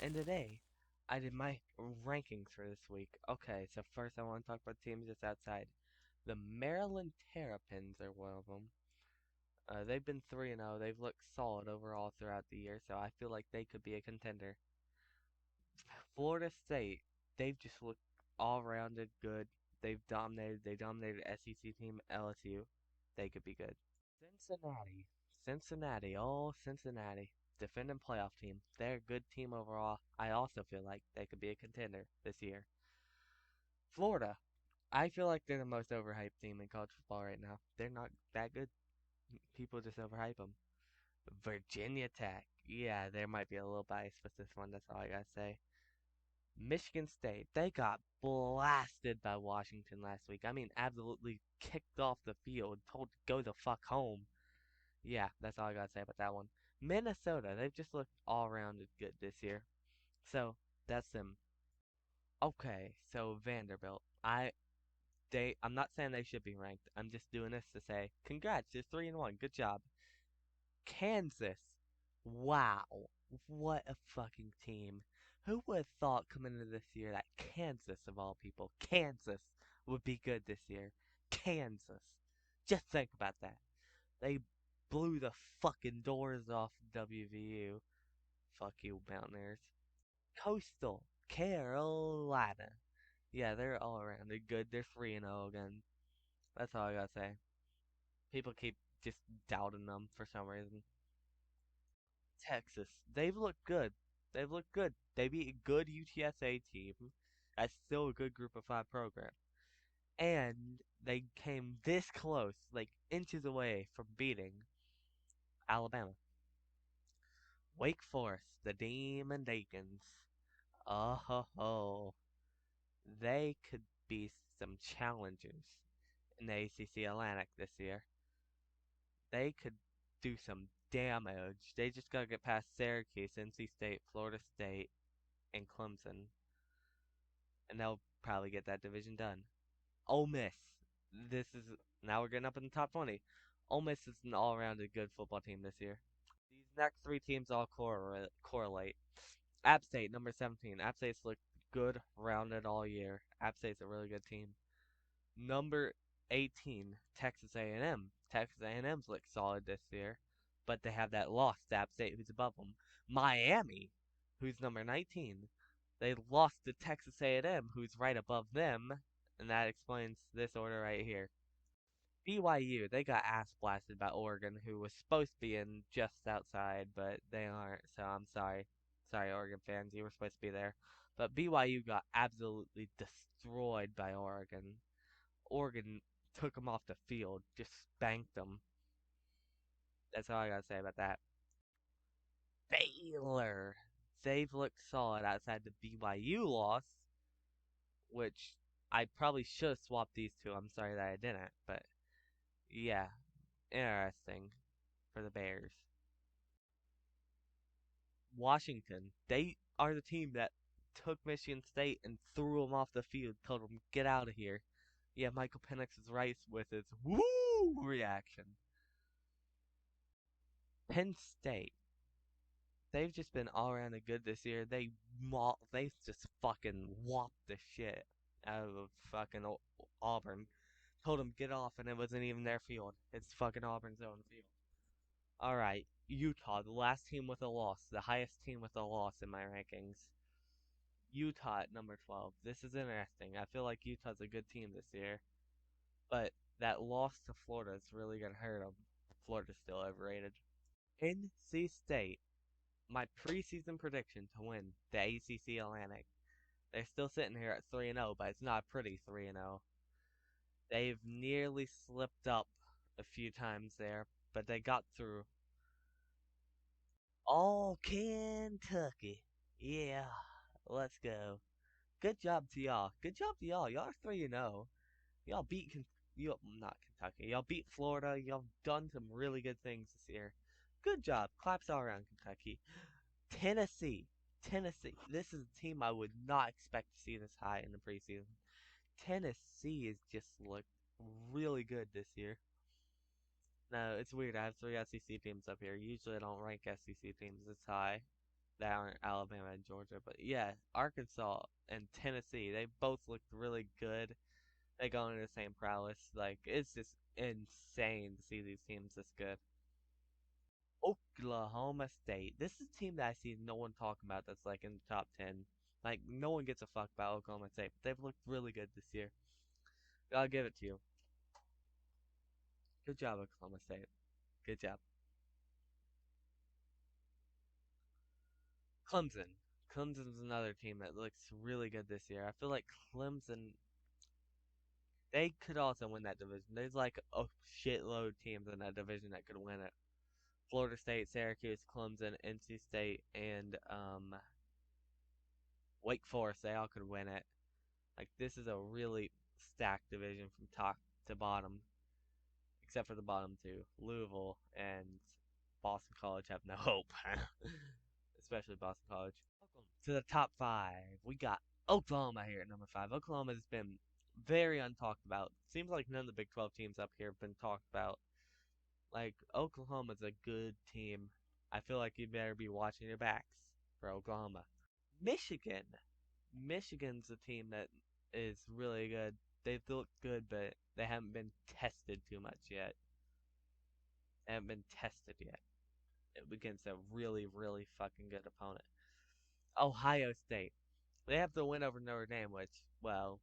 And today, I did my rankings for this week. Okay, so first I want to talk about teams just outside. The Maryland Terrapins are one of them. They've been 3-0. They've looked solid overall throughout the year, so I feel like they could be a contender. Florida State, they've just looked all rounded good. They've dominated. They dominated SEC team LSU. They could be good. Cincinnati. Cincinnati. Oh, Cincinnati. Defending playoff team. They're a good team overall. I also feel like they could be a contender this year. Florida. I feel like they're the most overhyped team in college football right now. They're not that good. People just overhype them. Virginia Tech. Yeah, there might be a little bias with this one. That's all I gotta say. Michigan State. They got blasted by Washington last week. I mean, absolutely kicked off the field, told to go the fuck home. Yeah, that's all I gotta say about that one. Minnesota, they've just looked all rounded good this year. So that's them. Okay, so Vanderbilt. I'm not saying they should be ranked. I'm just doing this to say congrats, you're 3-1. Good job. Kansas. Wow. What a fucking team. Who would have thought coming into this year that Kansas of all people, Kansas would be good this year? Kansas. Just think about that. They blew the fucking doors off WVU. Fuck you, Mountaineers. Coastal Carolina. Yeah, they're all around. They're good. They're 3-0 again. That's all I gotta say. People keep just doubting them for some reason. Texas. They've looked good. They've looked good. They beat a good UTSA team. That's still a good group of five program. And they came this close, like inches away from beating Alabama. Wake Forest, the Demon Deacons. Oh ho ho. They could be some challengers in the ACC Atlantic this year. They could do some damage. They just gotta get past Syracuse, NC State, Florida State, and Clemson, and they'll probably get that division done. Ole Miss. This is now we're getting up in the top 20. Ole Miss is an all-rounded good football team this year. These next three teams all correlate. App State, number 17. App State's looked good, rounded all year. App State's a really good team. Number 18, Texas A&M. Texas A&M's looked solid this year, but they have that loss to App State, who's above them. Miami, who's number 19. They lost to Texas A&M, who's right above them, and that explains this order right here. BYU, they got ass blasted by Oregon, who was supposed to be in just outside, but they aren't, so I'm sorry. Sorry, Oregon fans, you were supposed to be there. But BYU got absolutely destroyed by Oregon. Oregon took them off the field, just spanked them. That's all I gotta say about that. Baylor, they've looked solid outside the BYU loss, which I probably should have swapped these two. I'm sorry that I didn't, but yeah, interesting for the Bears. Washington, they are the team that took Michigan State and threw them off the field, told them, get out of here. Yeah, Michael Penix is right with his woo reaction. Penn State, they've just been all around good this year. They just fucking whopped the shit out of fucking Auburn. Told them get off, and it wasn't even their field. It's fucking Auburn's own field. All right, Utah, the last team with a loss, the highest team with a loss in my rankings. Utah at number 12. This is interesting. I feel like Utah's a good team this year, but that loss to Florida is really gonna hurt them. Florida's still overrated. NC State, my preseason prediction to win the ACC Atlantic. They're still sitting here at 3-0, but it's not a pretty 3-0. They've nearly slipped up a few times there, but they got through. All Kentucky. Yeah, let's go. Good job to y'all. Good job to y'all. Y'all are 3-0. Y'all beat you not Kentucky. Y'all beat Florida. Y'all done some really good things this year. Good job. Claps all around Kentucky. Tennessee. Tennessee. This is a team I would not expect to see this high in the preseason. Tennessee has just looked really good this year. No, it's weird. I have three SEC teams up here. Usually I don't rank SEC teams this high. that aren't Alabama and Georgia. But yeah, Arkansas and Tennessee, they both looked really good. They go into the same prowess. Like it's just insane to see these teams this good. Oklahoma State. This is a team that I see no one talking about that's like in the top 10. Like, no one gives a fuck about Oklahoma State, but they've looked really good this year. I'll give it to you. Good job, Oklahoma State. Good job. Clemson. Clemson's another team that looks really good this year. I feel like Clemson, they could also win that division. There's like a shitload of teams in that division that could win it. Florida State, Syracuse, Clemson, NC State, and Wake Forest, they all could win it. Like this is a really stacked division from top to bottom, except for the bottom two. Louisville and Boston College have no hope, especially Boston College. Welcome to the top five. We got Oklahoma here at number five. Oklahoma has been very untalked about. Seems like none of the Big 12 teams up here have been talked about. Like Oklahoma's a good team. I feel like you better be watching your backs for Oklahoma. Michigan. Michigan's a team that is really good. They've looked good, but they haven't been tested too much yet. They haven't been tested yet against a really, really fucking good opponent. Ohio State. They have the win over Notre Dame, which, well,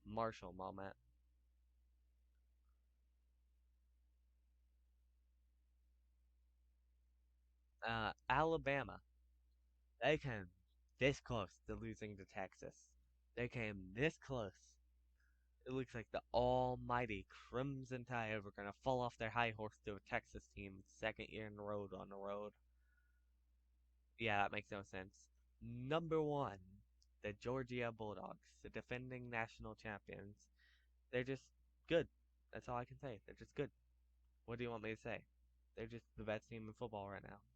Marshall moment. Alabama. They came this close to losing to Texas. They came this close. It looks like the almighty Crimson Tide are going to fall off their high horse to a Texas team second year in a row on the road. Yeah, that makes no sense. Number one, the Georgia Bulldogs, the defending national champions. They're just good. That's all I can say. They're just good. What do you want me to say? They're just the best team in football right now.